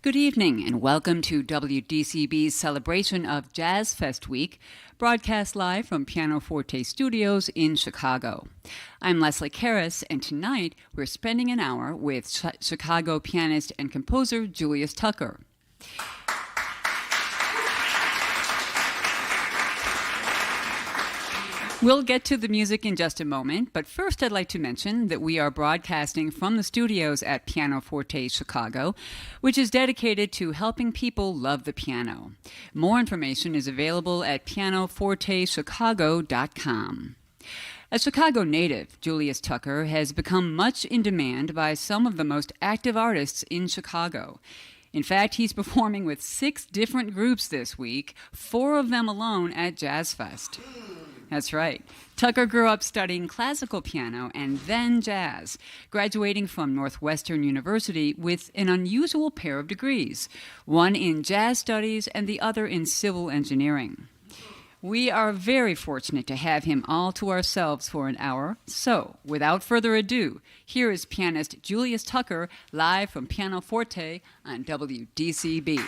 Good evening and welcome to WDCB's celebration of Jazz Fest Week, broadcast live from PianoForte Studios in Chicago. I'm Leslie Karras, and tonight we're spending an hour with Chicago pianist and composer Julius Tucker. We'll get to the music in just a moment, but first I'd like to mention that we are broadcasting from the studios at PianoForte Chicago, which is dedicated to helping people love the piano. More information is available at pianofortechicago.com. A Chicago native, Julius Tucker has become much in demand by some of the most active artists in Chicago. In fact, he's performing with 6 different groups this week, 4 of them alone at Jazz Fest. That's right. Tucker grew up studying classical piano and then jazz, graduating from Northwestern University with an unusual pair of degrees, one in jazz studies and the other in civil engineering. We are very fortunate to have him all to ourselves for an hour. So, without further ado, here is pianist Julius Tucker live from PianoForte on WDCB. Yeah!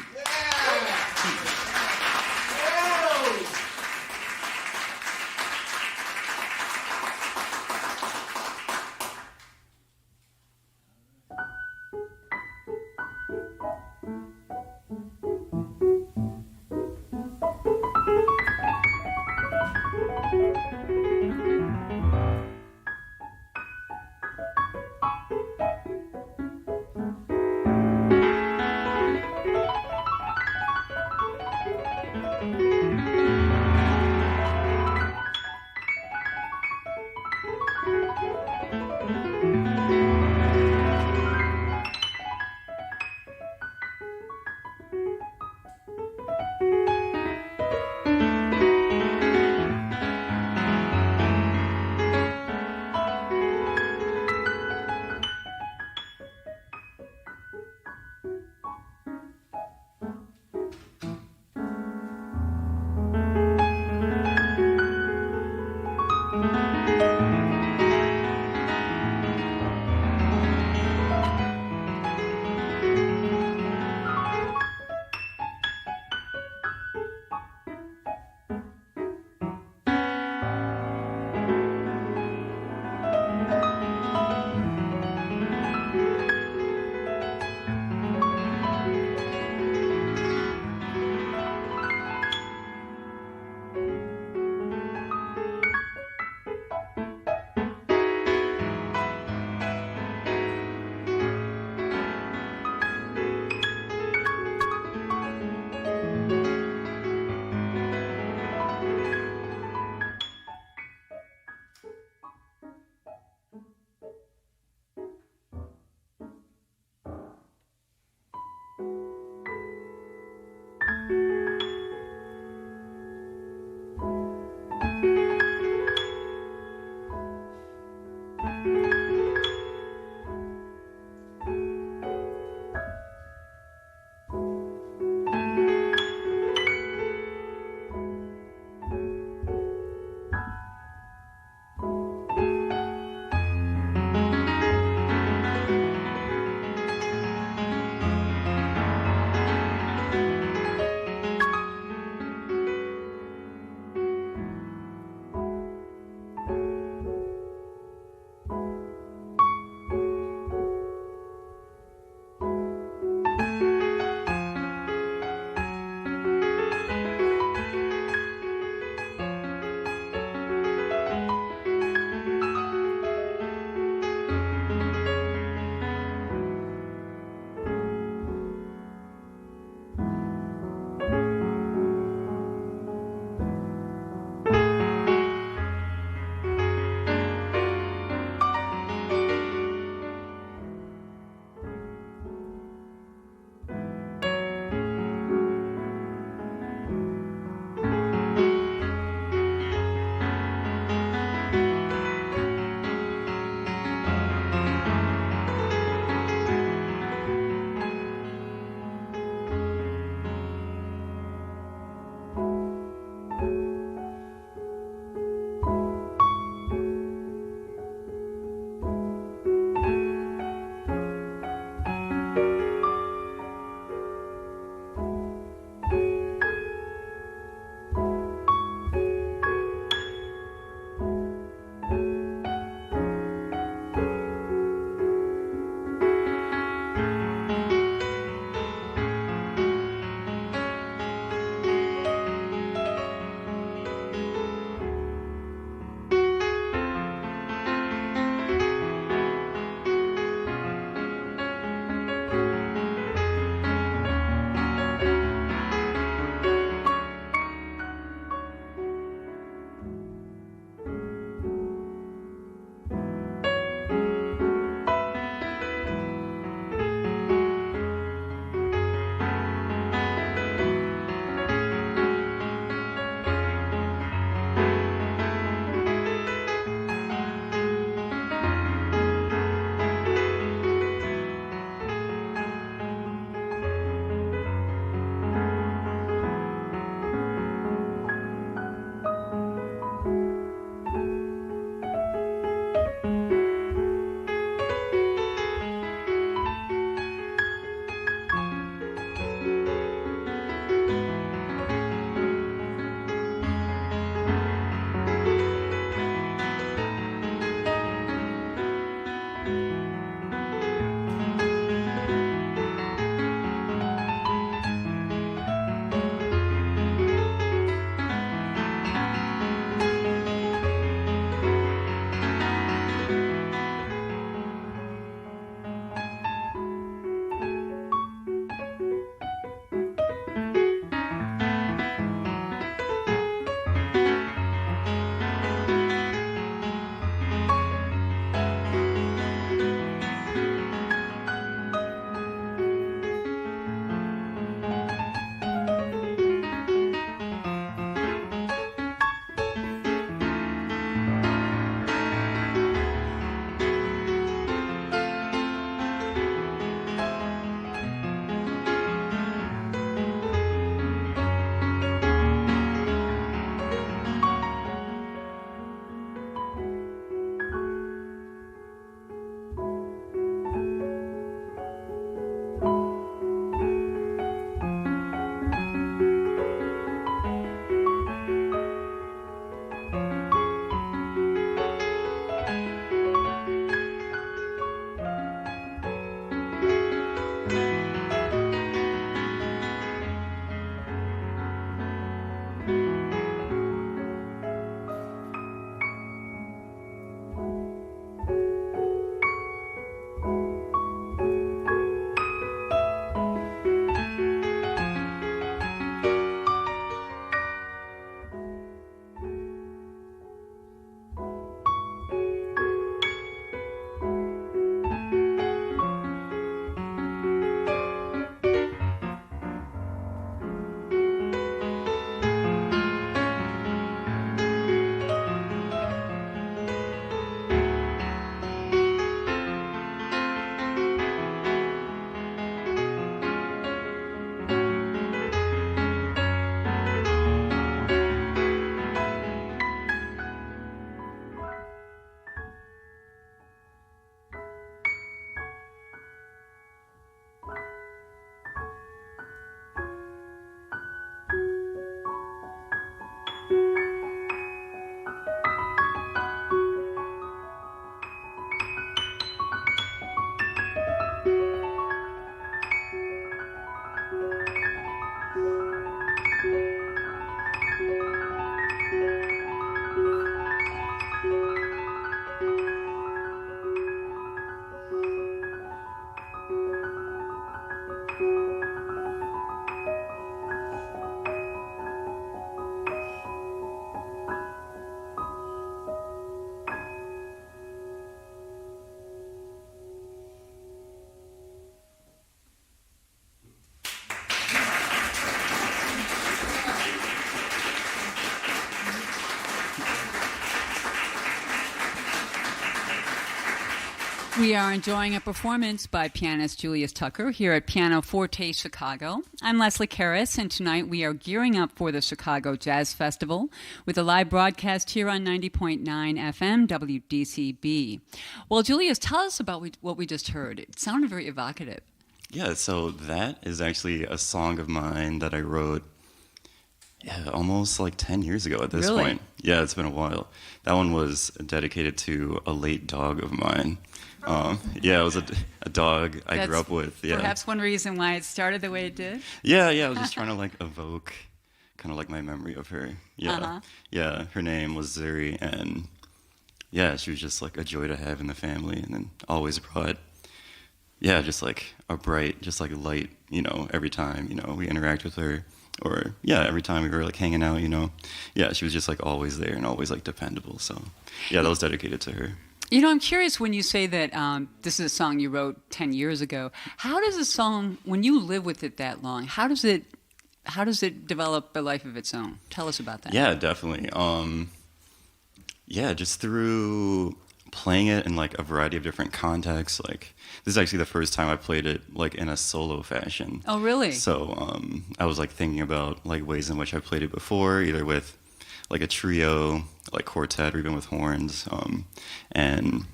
We are enjoying a performance by pianist Julius Tucker here at PianoForte Chicago. I'm Leslie Karras, and tonight we are gearing up for the Chicago Jazz Festival with a live broadcast here on 90.9 FM WDCB. Well, Julius, tell us about what we just heard. It sounded very evocative. Yeah, so that is actually a song of mine that I wrote almost like 10 years ago at this point. Yeah, it's been a while. That one was dedicated to a late dog of mine. It was a dog I grew up with. Yeah. Perhaps one reason why it started the way it did? Yeah, I was just trying to like evoke kind of like my memory of her. Yeah. Yeah, her name was Zuri, and yeah, she was just like a joy to have in the family, and then always brought just like a bright, just like light, every time, we interact with her. Or, every time we were, like, hanging out, she was just, like, always there and always, like, dependable. So, that was dedicated to her. I'm curious when you say that this is a song you wrote 10 years ago. How does a song, when you live with it that long, how does it develop a life of its own? Tell us about that. Yeah, definitely. Just through playing it in, like, a variety of different contexts. Like, this is actually the first time I played it, like, in a solo fashion. Oh, really? So I was, like, thinking about, like, ways in which I played it before, either with, like, a trio, like, quartet, or even with horns. And,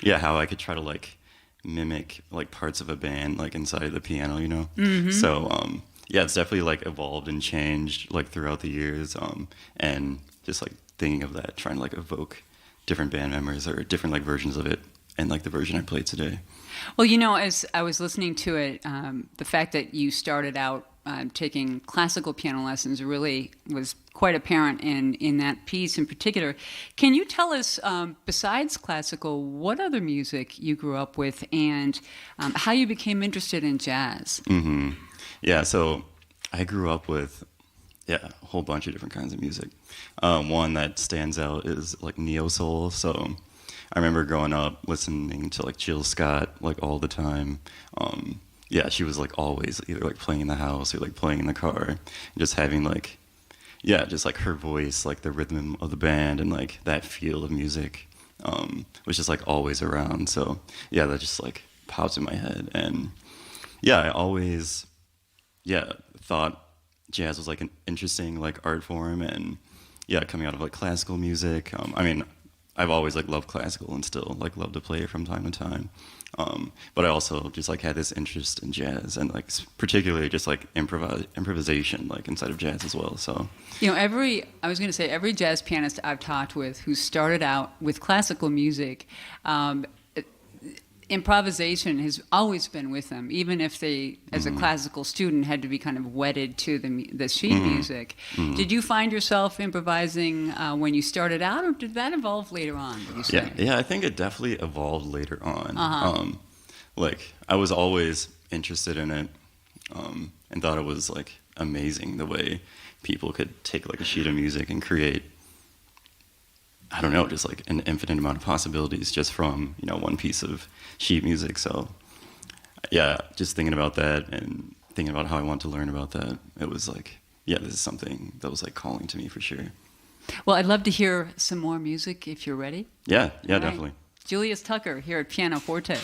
how I could try to, like, mimic, like, parts of a band, like, inside of the piano, Mm-hmm. So, it's definitely, like, evolved and changed, like, throughout the years. And just, like, thinking of that, trying to, like, evoke different band members or different like versions of it, and like the version I played today. Well, as I was listening to it, the fact that you started out taking classical piano lessons really was quite apparent in that piece in particular. Can you tell us, besides classical, what other music you grew up with, and how you became interested in jazz? Mm-hmm. Yeah, so I grew up with a whole bunch of different kinds of music. One that stands out is like neo soul. So I remember growing up listening to like Jill Scott like all the time. She was like always either like playing in the house or like playing in the car, and just having like just like her voice, like the rhythm of the band and like that feel of music was just like always around. So that just like pops in my head, and I always thought jazz was like an interesting like art form, and coming out of like classical music. I've always like loved classical and still like love to play it from time to time. But I also just like had this interest in jazz, and like particularly just like improvisation like inside of jazz as well. So every jazz pianist I've talked with who started out with classical music, improvisation has always been with them, even if they, as a classical student, had to be kind of wedded to the sheet music. Did you find yourself improvising when you started out, or did that evolve later on, would you say? I think it definitely evolved later on. Like, I was always interested in it, and thought it was, like, amazing the way people could take, like, a sheet of music and create, I don't know, just like an infinite amount of possibilities just from, one piece of sheet music. So, just thinking about that and thinking about how I want to learn about that, it was like, this is something that was like calling to me for sure. Well, I'd love to hear some more music if you're ready. Yeah, right. Definitely. Julius Tucker here at PianoForte.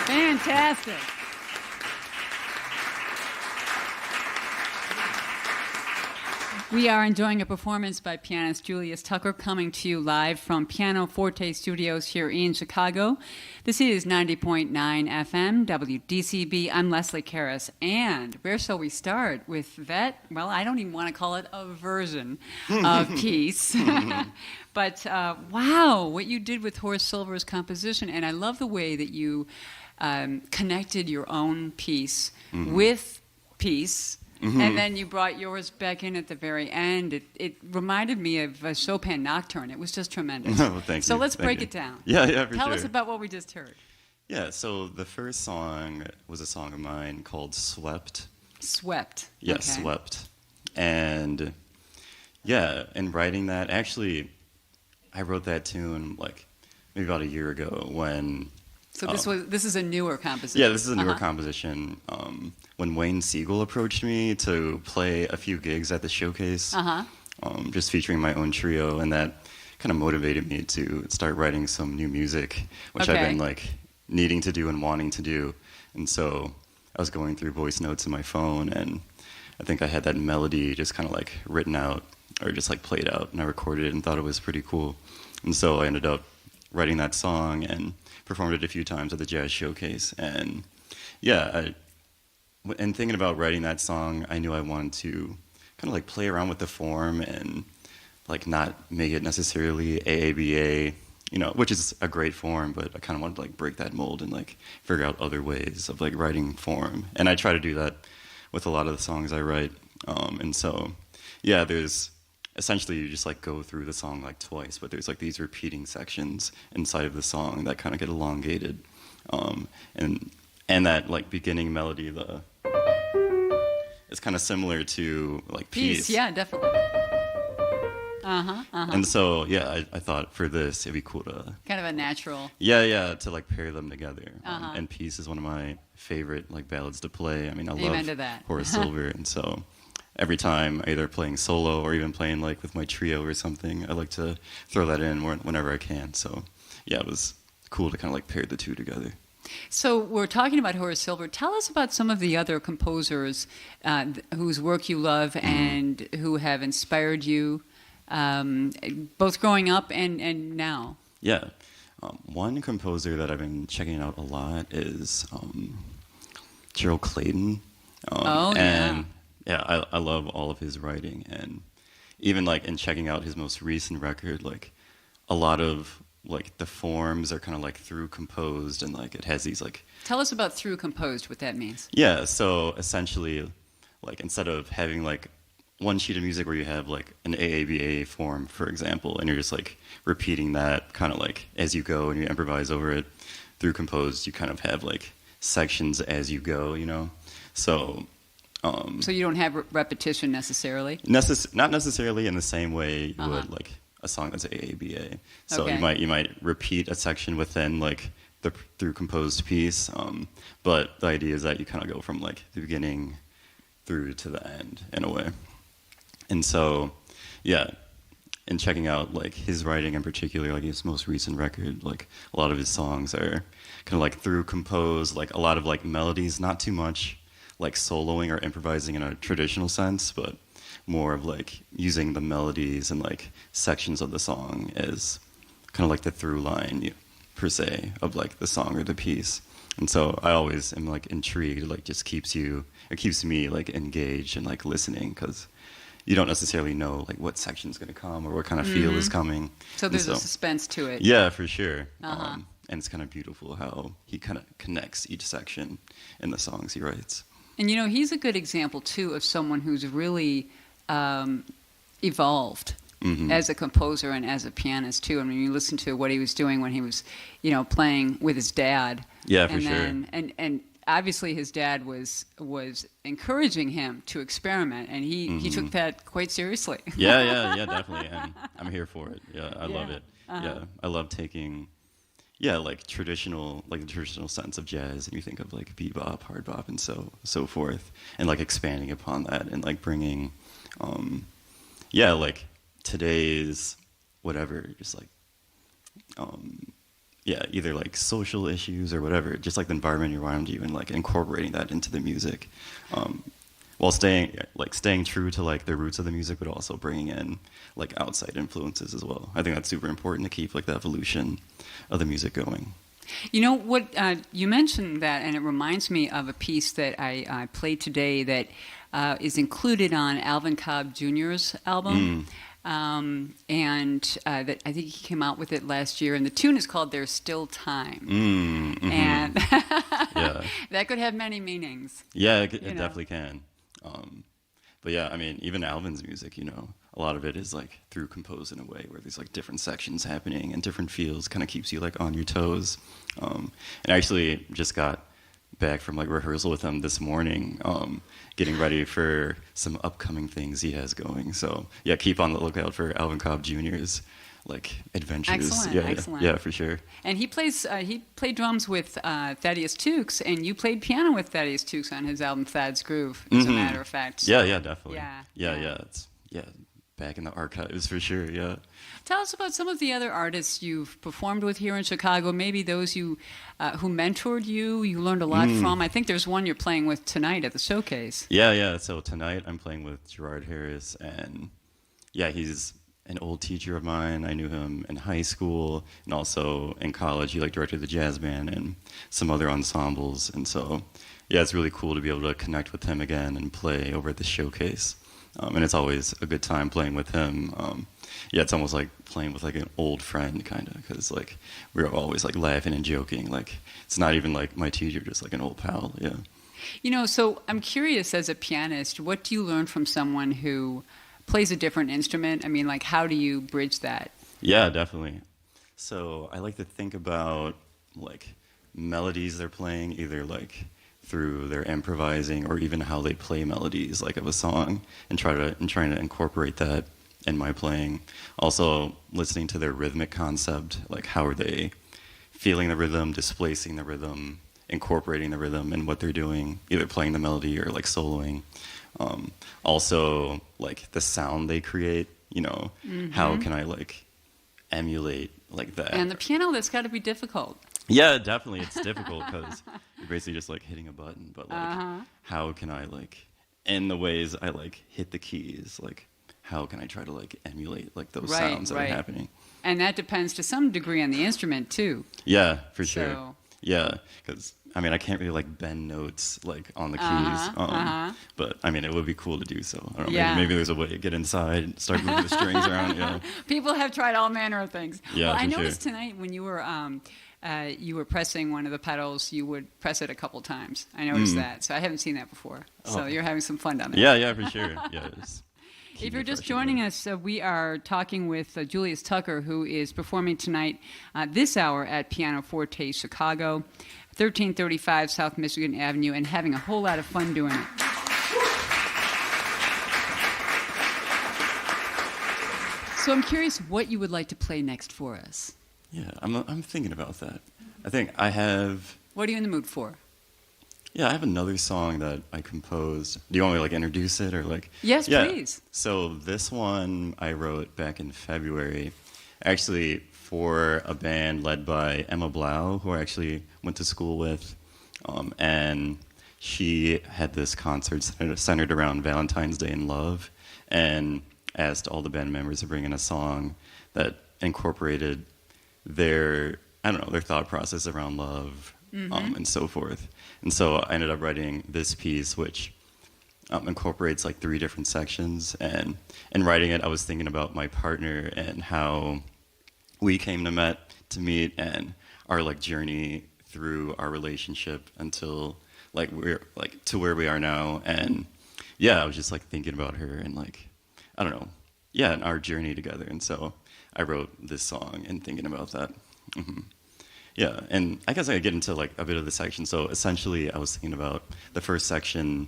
Fantastic. We are enjoying a performance by pianist Julius Tucker coming to you live from PianoForte Studios here in Chicago. This is 90.9 FM, WDCB. I'm Leslie Karras. And where shall we start with that? Well, I don't even want to call it a version of Peace. But wow, what you did with Horace Silver's composition. And I love the way that you connected your own piece with Peace. And then you brought yours back in at the very end. It reminded me of a Chopin Nocturne. It was just tremendous. Oh, thank you. So let's break it down. Yeah, for Tell sure. us about what we just heard. Yeah, so the first song was a song of mine called Swept. Swept. Yes, Okay. Swept. And yeah, in writing that, actually, I wrote that tune like maybe about a year ago when... So this is a newer composition. Yeah, this is a newer composition. When Wayne Siegel approached me to play a few gigs at the showcase, just featuring my own trio, and that kind of motivated me to start writing some new music, which I've been like needing to do and wanting to do. And so I was going through voice notes in my phone, and I think I had that melody just kind of like written out or just like played out, and I recorded it and thought it was pretty cool. And so I ended up writing that song and performed it a few times at the jazz showcase. And yeah, and thinking about writing that song, I knew I wanted to kind of like play around with the form and like not make it necessarily AABA, you know, which is a great form, but I kind of wanted to like break that mold and like figure out other ways of like writing form. And I try to do that with a lot of the songs I write. And so, yeah, there's essentially you just like go through the song like twice, but there's like these repeating sections inside of the song that kind of get elongated. And that like beginning melody, it's kind of similar to like Peace. Yeah, definitely. And so, yeah, I thought for this, it'd be cool to... Kind of a natural... Yeah, to like pair them together. And Peace is one of my favorite like ballads to play. I mean, I love Horace Silver, and so every time either playing solo or even playing like with my trio or something, I like to throw that in whenever I can. So, yeah, it was cool to kind of like pair the two together. So we're talking about Horace Silver. Tell us about some of the other composers whose work you love and who have inspired you, both growing up and now. Yeah. One composer that I've been checking out a lot is Gerald Clayton. And I love all of his writing, and even like in checking out his most recent record, like a lot of like the forms are kind of like through composed, and like it has these like. Tell us about through composed, what that means. Yeah, so essentially, like instead of having like one sheet of music where you have like an AABA form, for example, and you're just like repeating that kind of like as you go and you improvise over it, through composed, you kind of have like sections as you go, you know? So. So you don't have repetition necessarily? Not necessarily in the same way you would like a song that's AABA. So you might repeat a section within like the through composed piece, but the idea is that you kind of go from like the beginning through to the end in a way. And so, yeah, in checking out like his writing in particular, like his most recent record, like a lot of his songs are kind of like through composed, like a lot of like melodies, not too much like soloing or improvising in a traditional sense, but more of like using the melodies and like sections of the song as kind of like the through line per se of like the song or the piece. And so I always am like intrigued, like just keeps me like engaged and like listening, because you don't necessarily know like what section's going to come or what kind of feel is coming. So there's a suspense to it. Yeah, for sure. And it's kind of beautiful how he kind of connects each section in the songs he writes. And, you know, he's a good example, too, of someone who's really evolved as a composer and as a pianist, too. I mean, you listen to what he was doing when he was, you know, playing with his dad. Yeah, for sure. And obviously his dad was encouraging him to experiment, and he took that quite seriously. Yeah, definitely. And I'm here for it. Yeah, I love it. Yeah, I love taking... Yeah, like the traditional sense of jazz, and you think of like bebop, hard bop, and so forth, and like expanding upon that and like bringing, like today's whatever, just like, either like social issues or whatever, just like the environment around you, and like incorporating that into the music, while staying true to like the roots of the music, but also bringing in like outside influences as well. I think that's super important to keep like the evolution of the music going. You know what, you mentioned that, and it reminds me of a piece that I played today that is included on Alvin Cobb Jr.'s album. And that I think he came out with it last year, and the tune is called "There's Still Time," and that could have many meanings. Yeah, it definitely can. But yeah, I mean, even Alvin's music, you know, a lot of it is like through composed in a way where there's like different sections happening and different feels, kind of keeps you like on your toes. And I actually just got back from like rehearsal with him this morning, getting ready for some upcoming things he has going. So yeah, keep on the lookout for Alvin Cobb Jr.'s like adventures. Excellent. Yeah, for sure. And he played drums with Thaddeus Tukes, and you played piano with Thaddeus Tukes on his album Thad's Groove, as a matter of fact. So, yeah, definitely. Yeah. It's back in the archives for sure. Yeah. Tell us about some of the other artists you've performed with here in Chicago. Maybe those who mentored you learned a lot from. I think there's one you're playing with tonight at the showcase. Yeah. So tonight I'm playing with Gerard Harris, and yeah, he's an old teacher of mine. I knew him in high school, and also in college. He like directed the jazz band and some other ensembles. And so, yeah, it's really cool to be able to connect with him again and play over at the showcase. And it's always a good time playing with him. It's almost like playing with like an old friend, kind of, because like we're always like laughing and joking. Like it's not even like my teacher, just like an old pal. Yeah. You know, so I'm curious, as a pianist, what do you learn from someone who plays a different instrument? I mean, like, how do you bridge that? Yeah, definitely. So I like to think about like melodies they're playing, either like through their improvising or even how they play melodies like of a song, and trying to incorporate that in my playing. Also listening to their rhythmic concept, like how are they feeling the rhythm, displacing the rhythm, incorporating the rhythm in what they're doing, either playing the melody or like soloing. Also like the sound they create, you know, how can I like emulate like that? And the piano, that's got to be difficult. Yeah, definitely. It's difficult because you're basically just like hitting a button. But like, Uh-huh. how can I like, in the ways I like hit the keys, like, how can I try to like emulate like those Right, sounds that are right. happening? And that depends to some degree on the instrument too. Yeah, for sure. So, Yeah, because I mean, I can't really like bend notes like on the keys. uh-huh, uh-huh. But I mean, it would be cool to do so. I don't know. Yeah. Maybe there's a way to get inside, and start moving the strings around. Yeah. People have tried all manner of things. Yeah, Well, I for sure. noticed tonight when you were pressing one of the pedals, you would press it a couple times. I noticed that. So I haven't seen that before. So Oh. you're having some fun down there. Yeah, yeah, for sure. Yeah. If you're just joining us, we are talking with Julius Tucker, who is performing tonight this hour at PianoForte Chicago, 1335 South Michigan Avenue, and having a whole lot of fun doing it. So I'm curious what you would like to play next for us. Yeah, I'm thinking about that. I think I have. What are you in the mood for? Yeah, I have another song that I composed. Do you want me to like introduce it or like? Yes, Yeah. please. So this one I wrote back in February, actually for a band led by Emma Blau, who I actually went to school with, and she had this concert centered around Valentine's Day and love, and asked all the band members to bring in a song that incorporated their their thought process around love, and so forth. And so I ended up writing this piece, which incorporates like 3 different sections. And in writing it, I was thinking about my partner and how we came to meet, and our like journey through our relationship until like we're like to where we are now. And yeah, I was just like thinking about her and like I don't know, yeah, and our journey together. And so I wrote this song and thinking about that. Yeah, and I guess I could get into like a bit of the section. So essentially, I was thinking about the first section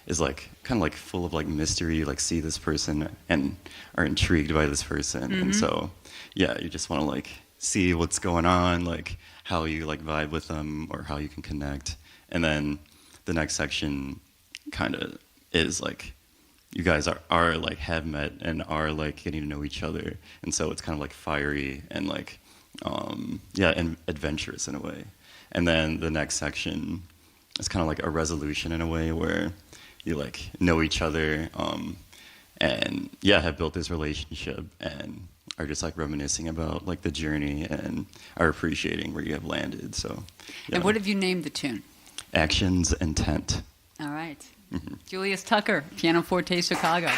is like kind of like full of like mystery. You like see this person and are intrigued by this person, and so yeah, you just want to like see what's going on, like how you like vibe with them or how you can connect. And then the next section kind of is like you guys are like have met and are like getting to know each other, and so it's kind of like fiery and like yeah, and adventurous in a way. And then the next section is kind of like a resolution in a way where you like know each other, and yeah, have built this relationship and are just like reminiscing about like the journey and are appreciating where you have landed. So yeah. And what have you named the tune? Actions Intent. All right. Julius Tucker, PianoForte Chicago.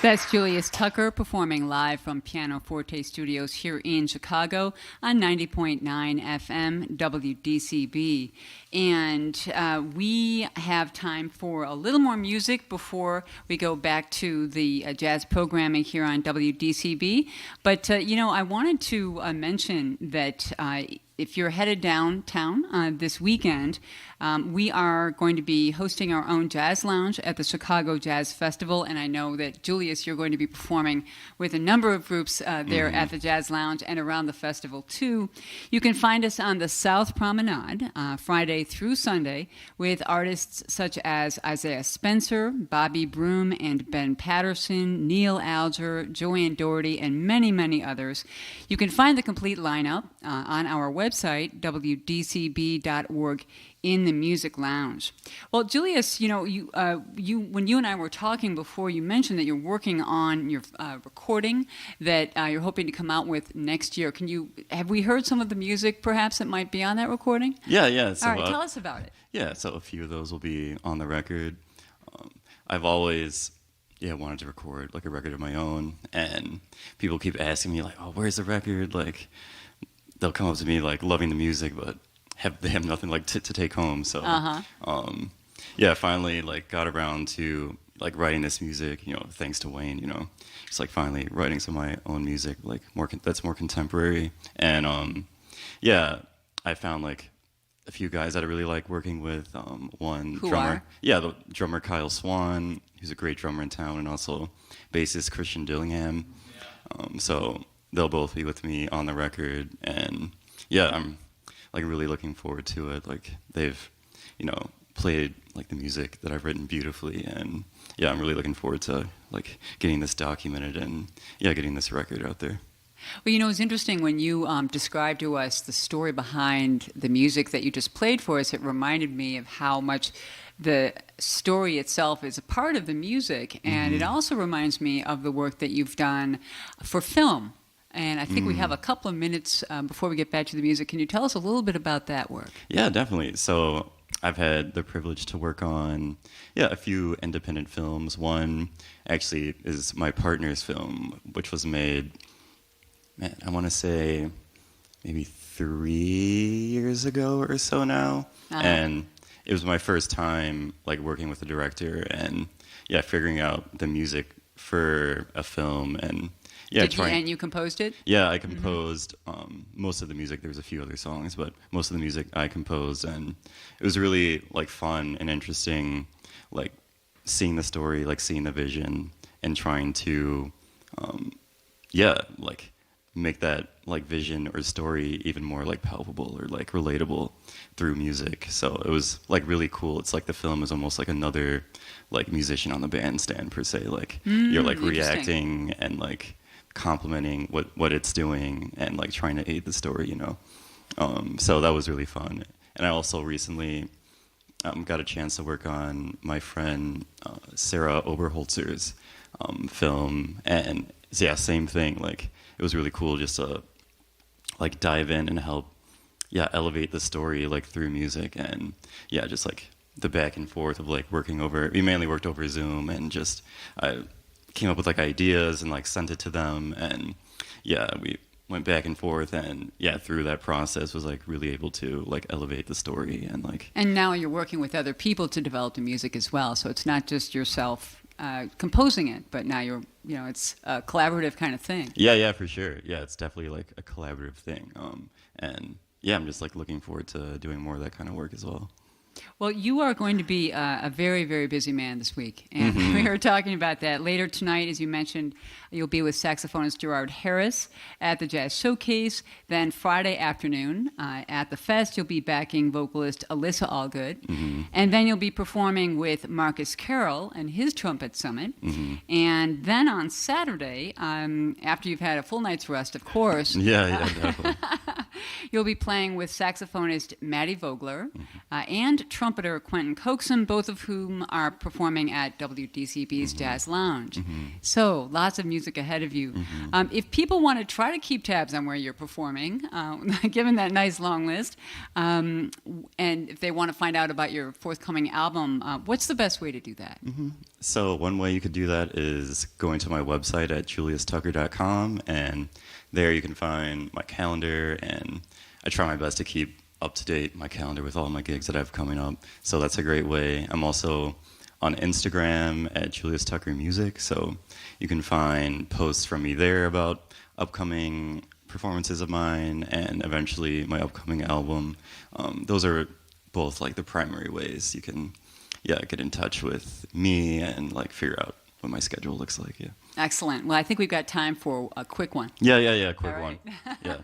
That's Julius Tucker performing live from PianoForte Studios here in Chicago on 90.9 FM WDCB. And we have time for a little more music before we go back to the jazz programming here on WDCB. But, I wanted to mention that if you're headed downtown this weekend, we are going to be hosting our own jazz lounge at the Chicago Jazz Festival, and I know that, Julius, you're going to be performing with a number of groups there at the Jazz Lounge and around the festival, too. You can find us on the South Promenade Friday through Sunday with artists such as Isaiah Spencer, Bobby Broom, and Ben Patterson, Neil Alger, Joanne Doherty, and many, many others. You can find the complete lineup on our website, wdcb.org, in the Music Lounge. Well, Julius, you when you and I were talking before, you mentioned that you're working on your recording that you're hoping to come out with next year. Have we heard some of the music, perhaps, that might be on that recording? Yeah. So, all right, tell us about it. Yeah, so a few of those will be on the record. I've always wanted to record like a record of my own, and people keep asking me like, "Oh, where's the record?" Like, they'll come up to me like loving the music, but they have nothing like to take home. So finally like got around to like writing this music, thanks to Wayne, just like finally writing some of my own music, like that's more contemporary. And I found like a few guys that I really like working with. One Who drummer, are? The drummer Kyle Swan, who's a great drummer in town, and also bassist Christian Dillingham. So they'll both be with me on the record, and I'm like really looking forward to it. Like they've, played like the music that I've written beautifully, and I'm really looking forward to like getting this documented and getting this record out there. Well, it's interesting when you described to us the story behind the music that you just played for us. It reminded me of how much the story itself is a part of the music, and it also reminds me of the work that you've done for film. And I think we have a couple of minutes before we get back to the music. Can you tell us a little bit about that work? Yeah, definitely. So I've had the privilege to work on a few independent films. One actually is my partner's film, which was made, I want to say maybe 3 years ago or so now. And it was my first time like working with a director and figuring out the music for a film. And and you composed it? Yeah, I composed most of the music. There was a few other songs, but most of the music I composed, and it was really like fun and interesting, like seeing the story, like seeing the vision, and trying to, like make that like vision or story even more like palpable or like relatable through music. So it was like really cool. It's like the film is almost like another like musician on the bandstand per se. Like you're like reacting and like complimenting what it's doing and like trying to aid the story, so that was really fun. And I also recently got a chance to work on my friend Sarah Oberholzer's film, and same thing, like it was really cool just to like dive in and help elevate the story like through music. And just like the back and forth of like we mainly worked over Zoom, and just I came up with like ideas and like sent it to them, and we went back and forth, and through that process was like really able to like elevate the story. And now you're working with other people to develop the music as well, so it's not just yourself composing it, but now you're it's a collaborative kind of thing. For sure. It's definitely like a collaborative thing, and I'm just like looking forward to doing more of that kind of work as well. Well, you are going to be a very, very busy man this week, and we were talking about that. Later tonight, as you mentioned, you'll be with saxophonist Gerard Harris at the Jazz Showcase. Then Friday afternoon at the Fest, you'll be backing vocalist Alyssa Allgood. And then you'll be performing with Marcus Carroll and his Trumpet Summit. And then on Saturday, after you've had a full night's rest, of course, definitely. you'll be playing with saxophonist Maddie Vogler and trumpeter Quentin Coxum, both of whom are performing at WDCB's Jazz Lounge. So lots of music ahead of you. If people want to try to keep tabs on where you're performing, given that nice long list, and if they want to find out about your forthcoming album, what's the best way to do that? So one way you could do that is going to my website at juliustucker.com, and there you can find my calendar, and I try my best to keep up to date my calendar with all my gigs that I have coming up. So that's a great way. I'm also on Instagram at Julius Tucker Music, so you can find posts from me there about upcoming performances of mine and eventually my upcoming album. Those are both like the primary ways you can get in touch with me and like figure out what my schedule looks like. Yeah. Excellent. Well, I think we've got time for a quick one. Yeah. Quick All one. right. Yeah.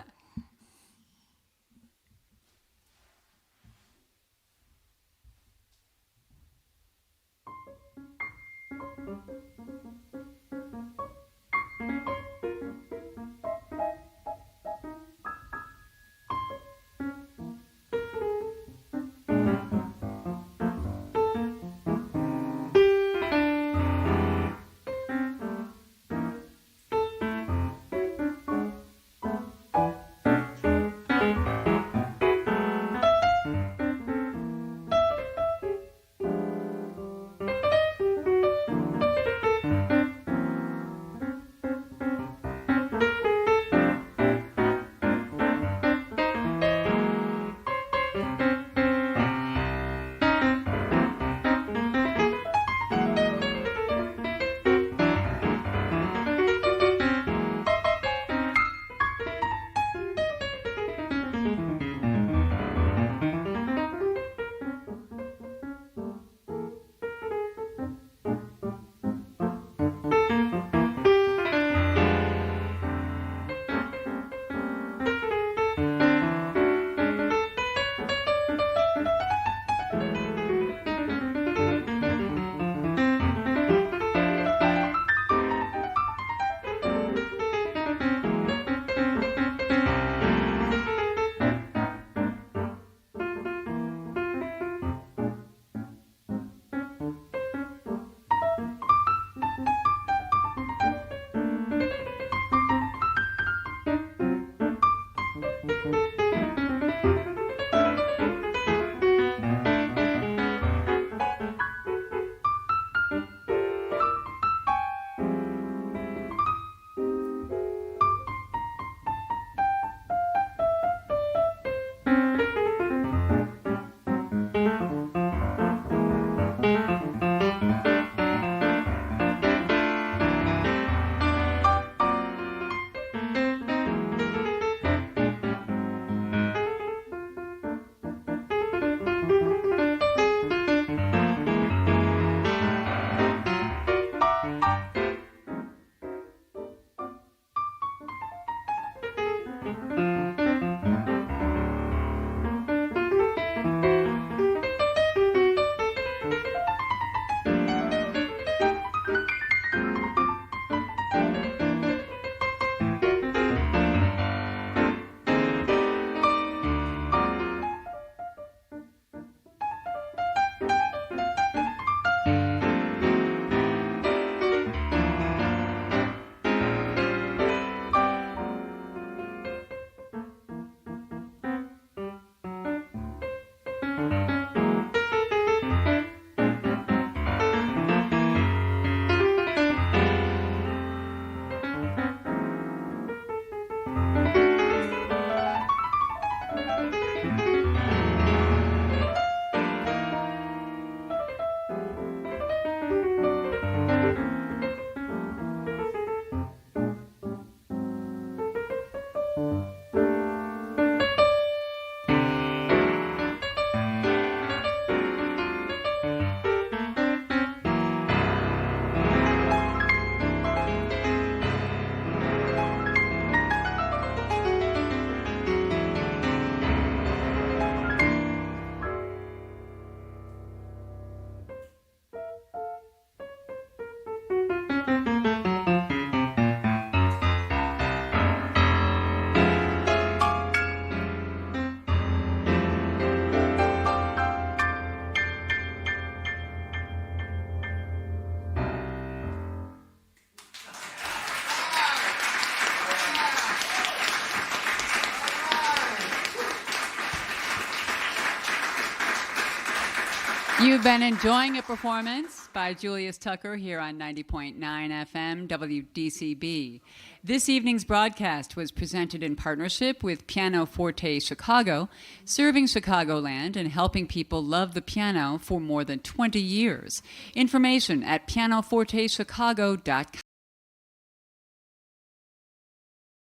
You've been enjoying a performance by Julius Tucker here on 90.9 FM WDCB. This evening's broadcast was presented in partnership with PianoForte Chicago, serving Chicagoland and helping people love the piano for more than 20 years. Information at pianofortechicago.com.